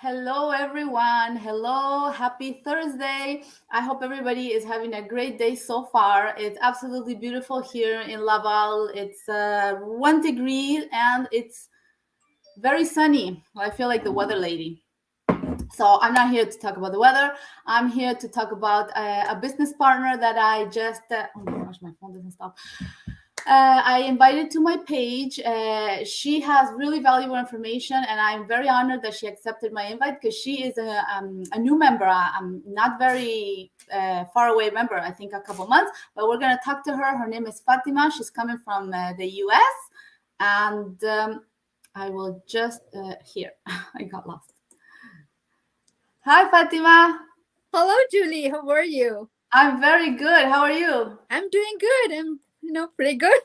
Hello, everyone. Hello. Happy Thursday. I hope everybody is having a great day so far. It's absolutely beautiful here in Laval. It's 1 degree and it's very sunny. I feel like the weather lady. So I'm not here to talk about the weather. I'm here to talk about a business partner that I just. Oh my gosh, my phone doesn't stop. I invited to my page. She has really valuable information, and I'm very honored that she accepted my invite because she is a new member. I'm not very far away member. I think a couple months, but we're gonna talk to her. Her name is Fatima. She's coming from the U.S. and I will just here. I got lost. Hi, Fatima. Hello, Julie. How are you? I'm very good. How are you? I'm doing good. I'm, pretty good.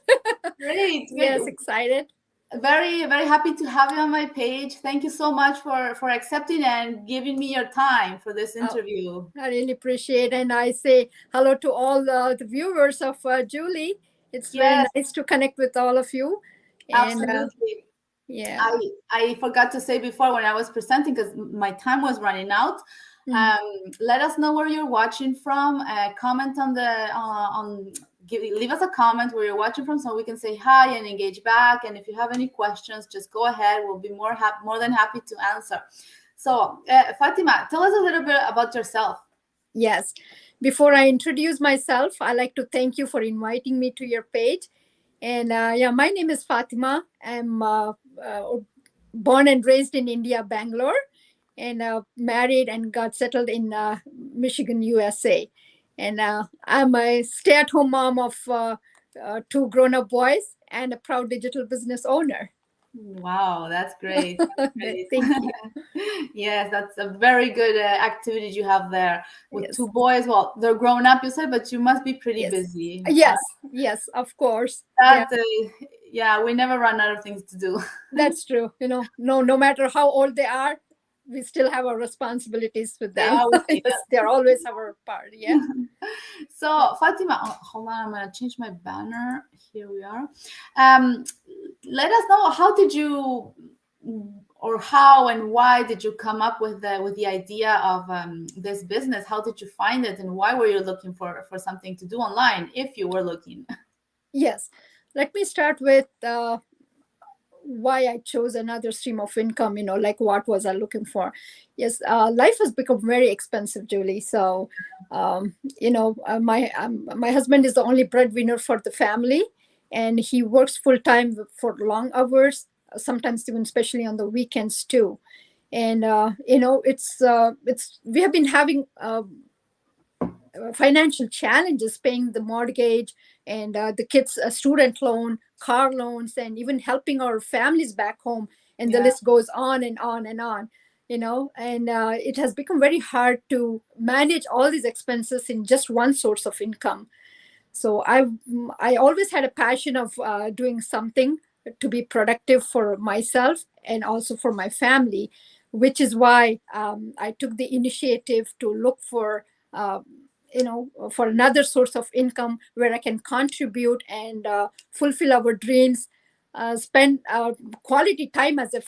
Great, great. Yes, excited. Very, very happy to have you on my page. Thank you so much for accepting and giving me your time for this Oh, interview. I really appreciate, and I say hello to all the viewers of Julie. It's very Yes, nice to connect with all of you, and absolutely. yeah. I forgot to say before when I was presenting because my time was running out. Mhm. Let us know where you're watching from. Comment on leave us a comment where you're watching from so we can say hi and engage back. And if you have any questions, just go ahead. We'll be more than happy to answer. So, Fatima, tell us a little bit about yourself. Yes. Before I introduce myself, I like to thank you for inviting me to your page. And yeah, my name is Fatima. I'm born and raised in India, Bangalore, and married and got settled in Michigan, USA. And I'm a stay at home mom of two grown up boys and a proud digital business owner. Wow, that's great. That's great. Thank you. Yes, that's a very good activity you have there with two Yes. boys. Well, they're grown up, you said, but you must be pretty Yes. busy. Yes, of course. Yeah, That, yeah, we never run out of things to do. that's true. No matter how old they are, we still have our responsibilities with They them. always say Yes, they're always our part. Yeah. that. So, Fatima, hold on, I'm gonna change my banner. Here we are. Um, Let us know or how and why did you come up with the idea of this business? How did you find it, and why were you looking for something to do online if you were looking? Yes. Let me start with why I chose another stream of income, like what was I looking for? Yes, life has become very expensive, Julie. So, my husband is the only breadwinner for the family, and he works full time for long hours, sometimes even especially on the weekends too. And it's we have been having financial challenges paying the mortgage and the kids' student loan, car loans, and even helping our families back home. And the Yeah, list goes on and on and on. And it has become very hard to manage all these expenses in just one source of income. So I always had a passion of doing something to be productive for myself and also for my family, which is why I took the initiative to look for another source of income where I can contribute and fulfill our dreams, spend quality time as a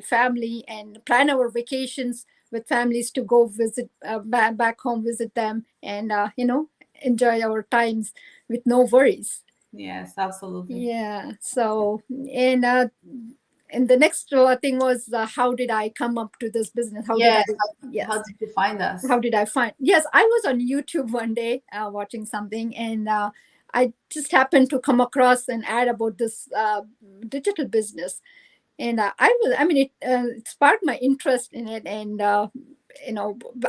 family, and plan our vacations with families to go visit back home, visit them, and enjoy our times with no worries. yes, absolutely. Yeah. So, and the next thing was, how did I come up to this business? Yes, how Yes, did you find us? how did I find? Yes, I was on YouTube one day watching something, and I just happened to come across an ad about this digital business, and it sparked my interest in it. And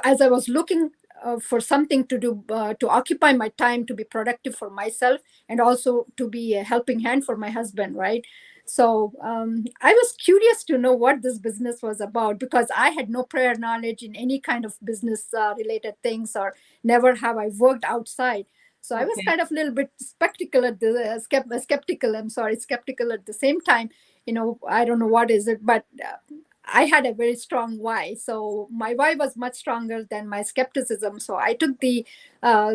as I was looking for something to do, to occupy my time, to be productive for myself, and also to be a helping hand for my husband, right? So I was curious to know what this business was about, because I had no prior knowledge in any kind of business related things, or never have I worked outside. So I was Okay. kind of a little bit skeptical at the skeptical. I'm sorry, skeptical at the same time. I don't know what is it, but I had a very strong why. So my why was much stronger than my skepticism. So I took the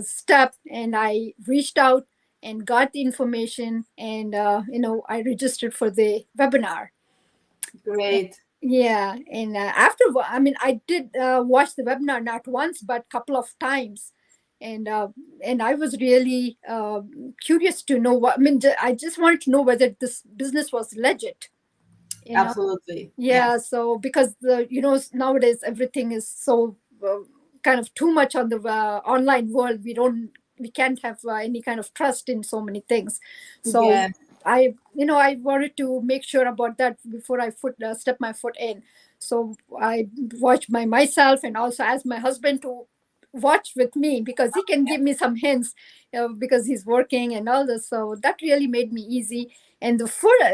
step, and I reached out and got the information, and I registered for the webinar. Great. Yeah, and I mean, I did watch the webinar not once but couple of times, and I was really curious to know what. I mean, I just wanted to know whether this business was legit. You know, Absolutely. yeah. Yes. So because nowadays everything is so kind of too much on the online world. We can't have any kind of trust in so many things. So Yes. I wanted to make sure about that before I step my foot in. So I watched myself and also asked my husband to watch with me because he can give me some hints, because he's working and all this. So that really made me easy. And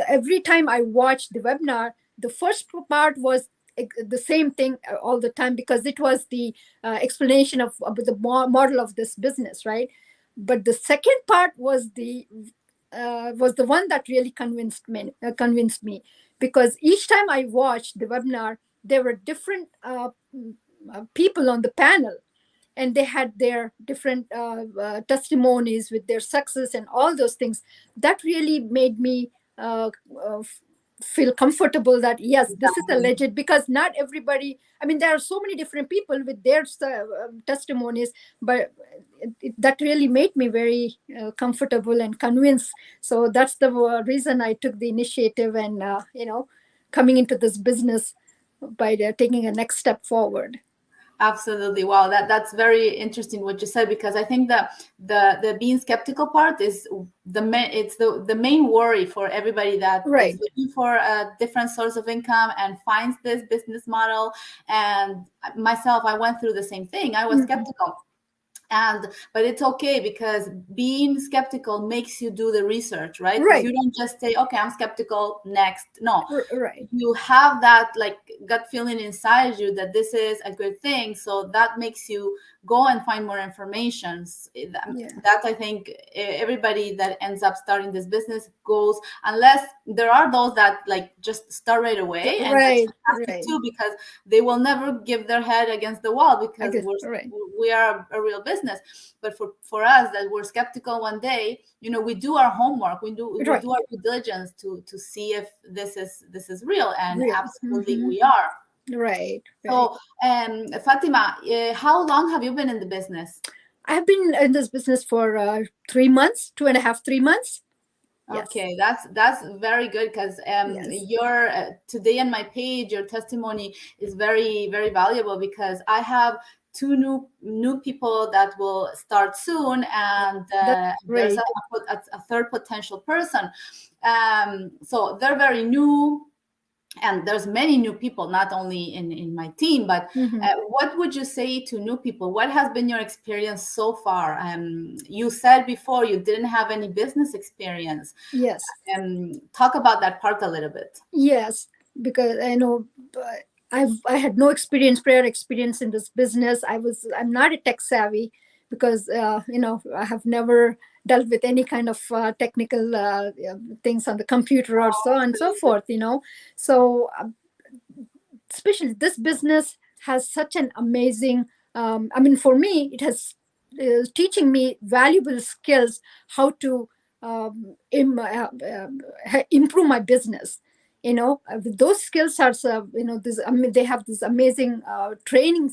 every time I watched the webinar, the first part was the same thing all the time, because it was the explanation of the model of this business, right? But the second part was the one that really convinced me, because each time I watched the webinar, there were different people on the panel, and they had their different testimonies with their success and all those things. That really made me feel comfortable that yes, this is a Exactly. legit, because not everybody, I mean, there are so many different people with their testimonies, but that really made me very comfortable and convinced. So that's the reason I took the initiative, and coming into this business by taking a next step forward. Absolutely. Wow, that's very interesting what you said, because I think that the being skeptical part is the main worry for everybody that is Right. looking for a different source of income and finds this business model. And myself, I went through the same thing. I was Mhm. skeptical, and but it's okay, because being skeptical makes you do the research, right? Because you Right. don't just say, okay, I'm skeptical, next. No, Right. you have that like gut feeling inside you that this is a good thing, so that makes you go and find more information. Yeah. That I think everybody that ends up starting this business goes, unless there are those that like just start right away, and that's Right. fantastic Right. too, because they will never give their head against the wall, I because guess. Right. we are a real business. But for us that we're skeptical one day, we do our homework, we Right. do our due diligence to see if this is real, and Real. absolutely Hmm. we are. Right. Right. So, Fatima, how long have you been in the business? I've been in this business for 3 months, 2.5, 3 months. Yes. Okay, that's very good, because Yes. your today on my page, your testimony is very very valuable, because I have two new people that will start soon, and That's there's great. a third potential person. So they're very new, and there's many new people, not only in my team, but Hmm. what would you say to new people? What has been your experience so far? You said before you didn't have any business experience. Yes. Talk about that part a little bit. Yes, because I know, I had no prior experience in this business. I'm not a tech savvy, because I have never dealt with any kind of technical things on the computer or so on and so Absolutely. forth. So especially this business has such an amazing, I mean, for me it has teaching me valuable skills, how to improve my business. Those skills are this, I mean, they have this amazing training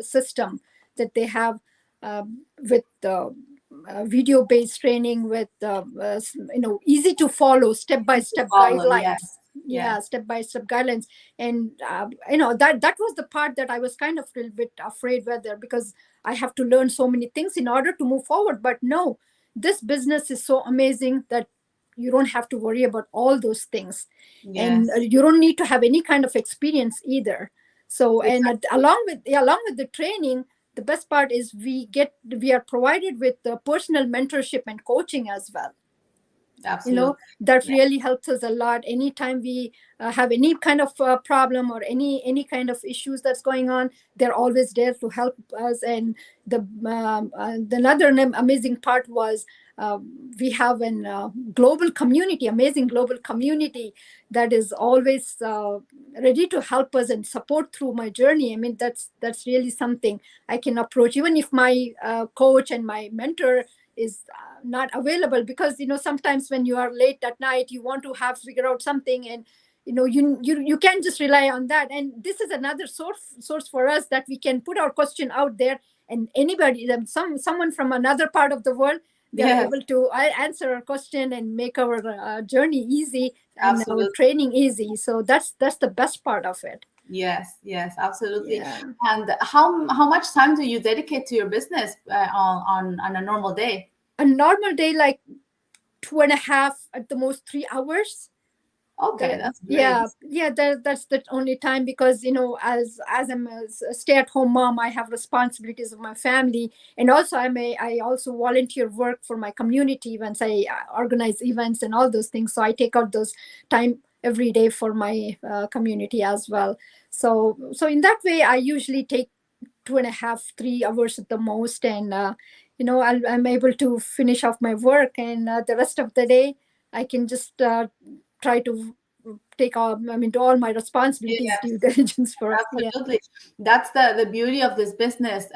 system that they have, with video based training, with easy to follow step by Easy to step follow. guidelines. Yes. Yeah, Yes. step by step guidelines. And that was the part that I was kind of a little bit afraid whether, because I have to learn so many things in order to move forward. But no, this business is so amazing that you don't have to worry about all those things, and Yes. you don't need to have any kind of experience either. So, and Exactly. along with the training, the best part is we are provided with personal mentorship and coaching as well. Absolutely. That Yeah. really helps us a lot anytime we have any kind of problem, or any kind of issues that's going on. They're always there to help us. And the another amazing part was, uh, we have an global community, amazing global community, that is always ready to help us and support through my journey. I mean, that's really something I can approach, even if my coach and my mentor is not available, because sometimes when you are late at night, you want to have figure out something, and you can't just rely on that. And this is another source for us, that we can put our question out there, and anybody, someone from another part of the world, they're Yes, able to answer our question and make our journey easy and our absolutely. training easy. So that's the best part of it. Yes, yes, absolutely. Yeah. And how much time do you dedicate to your business on a normal day? A normal day, like 2.5, at the most 3 hours. Okay, The, that's great. yeah, that's the only time, because as I'm a stay-at-home mom, I have responsibilities of my family, and also I also volunteer work for my community events. I organize events and all those things, so I take out those time every day for my community as well. So in that way, I usually take 2.5, 3 hours at the most, and I'm able to finish off my work, and the rest of the day I can just try to take all, I mean, do all my responsibilities, due Yes, diligence for, yeah. absolutely. That's the beauty of this business.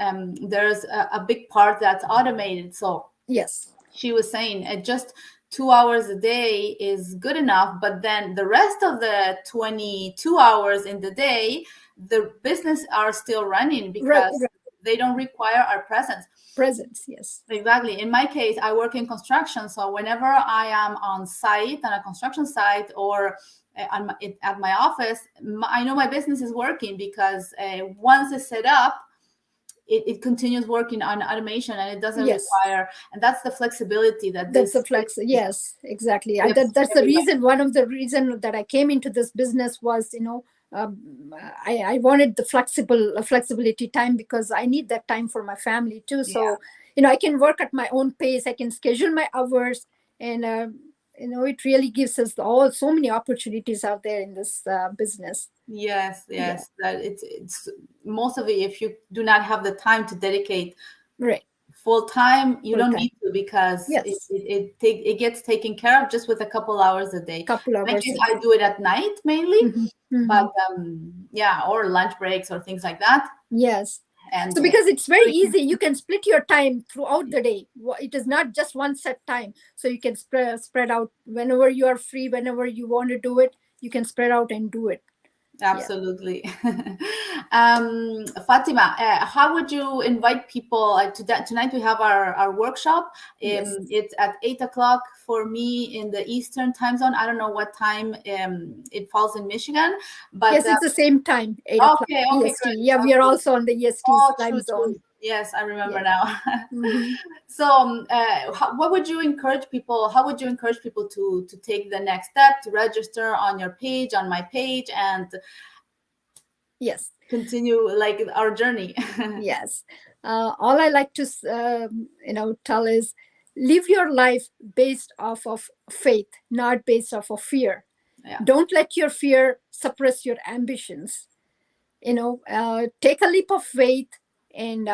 There's a big part that's automated. So Yes. she was saying just 2 hours a day is good enough, but then the rest of the 22 hours in the day, the business are still running Right, because right. they don't require our presence. Presence, yes. Exactly. In my case, I work in construction. So whenever I am on site, on a construction site, or at my office, I know my business is working because once it's set up, it continues working on automation, and it doesn't Yes, require, and that's the flexibility that that's the this flex. Yes, exactly. gives That's the everybody. reason. One of the reason that I came into this business was, I wanted the flexibility time, because I need that time for my family too. Yeah. So I can work at my own pace. I can schedule my hours, and it really gives us all so many opportunities out there in this business. Yes, Yeah. yes. That it's most of it. If you do not have the time to dedicate Right. full time, you Full don't time. need to, because Yes. it gets taken care of just with a couple hours a day. In Couple my hours case, a I day. do it at night mainly, Hmm. but Hmm. yeah, or lunch breaks or things like that. Yes. And So because it's very we can, easy, you can split your time throughout the day. It is not just one set time. So you can spread out whenever you are free, whenever you want to do it, you can spread out and do it. Yeah. absolutely. Fatima, how would you invite people to that? Tonight we have our workshop. Yes. It's at 8 o'clock for me in the Eastern time zone. I don't know what time it falls in Michigan, but Yes, it's the same time, 8 o'clock okay, okay, EST. good. Yeah, we are Okay. also on the EST Oh, time true, zone. true. Yes, I remember Yeah. now. Hmm. So, what would you encourage people? How would you encourage people to take the next step, to register on your page, on my page, and Yes. continue like our journey? Yes. All I like to tell is, live your life based off of faith, not based off of fear. Yeah. Don't let your fear suppress your ambitions. Take a leap of faith, and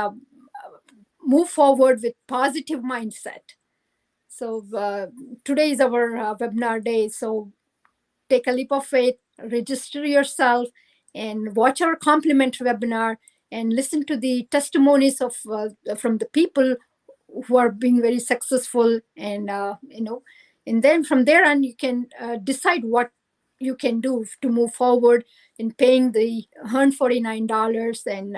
move forward with positive mindset. So today is our webinar day. So take a leap of faith, register yourself, and watch our complimentary webinar, and listen to the testimonies of from the people who are being very successful, and then from there on, you can decide what you can do to move forward in paying the $149, and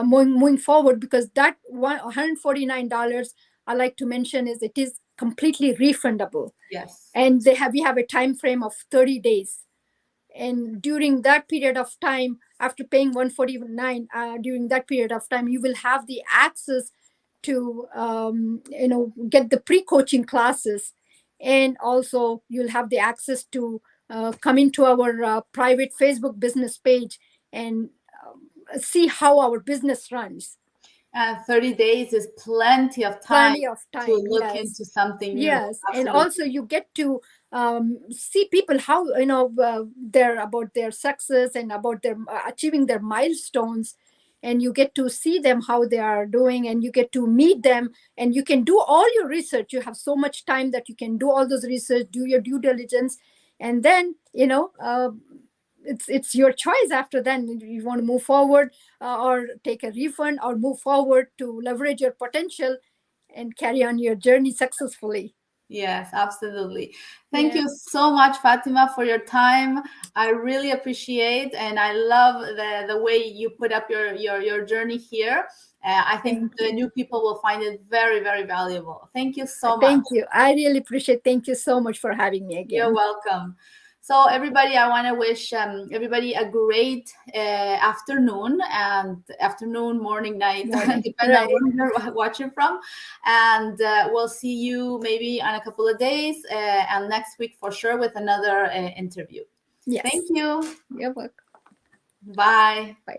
moving forward, because that $149, I like to mention, is it is completely refundable, Yes. and we have a time frame of 30 days. And during that period of time, after paying 149, during that period of time, you will have the access to get the pre-coaching classes, and also you'll have the access to come into our private Facebook business page, and see how our business runs. 30 days is plenty of time Plenty of to time, look yes. into something new. Yes, and Absolutely. also you get to see people how they're about their success, and about their achieving their milestones, and you get to see them how they are doing, and you get to meet them, and you can do all your research. You have so much time that you can do all those research, do your due diligence, and then it's your choice. After then, you want to move forward, or take a refund, or move forward to leverage your potential and carry on your journey successfully. Yes, absolutely. Thank Yeah. you so much, Fatima, for your time. I really appreciate, and I love the way you put up your journey here. I think Thank the you. new people will find it very, very valuable. Thank you so much. Thank you. I really appreciate. Thank you so much for having me You're again. welcome. So, everybody, I want to wish everybody a great afternoon, morning, night, Morning. depending on Right. where you're watching from. And we'll see you maybe on a couple of days and next week for sure with another interview. Thank Yes. you. You're welcome. Bye. Bye.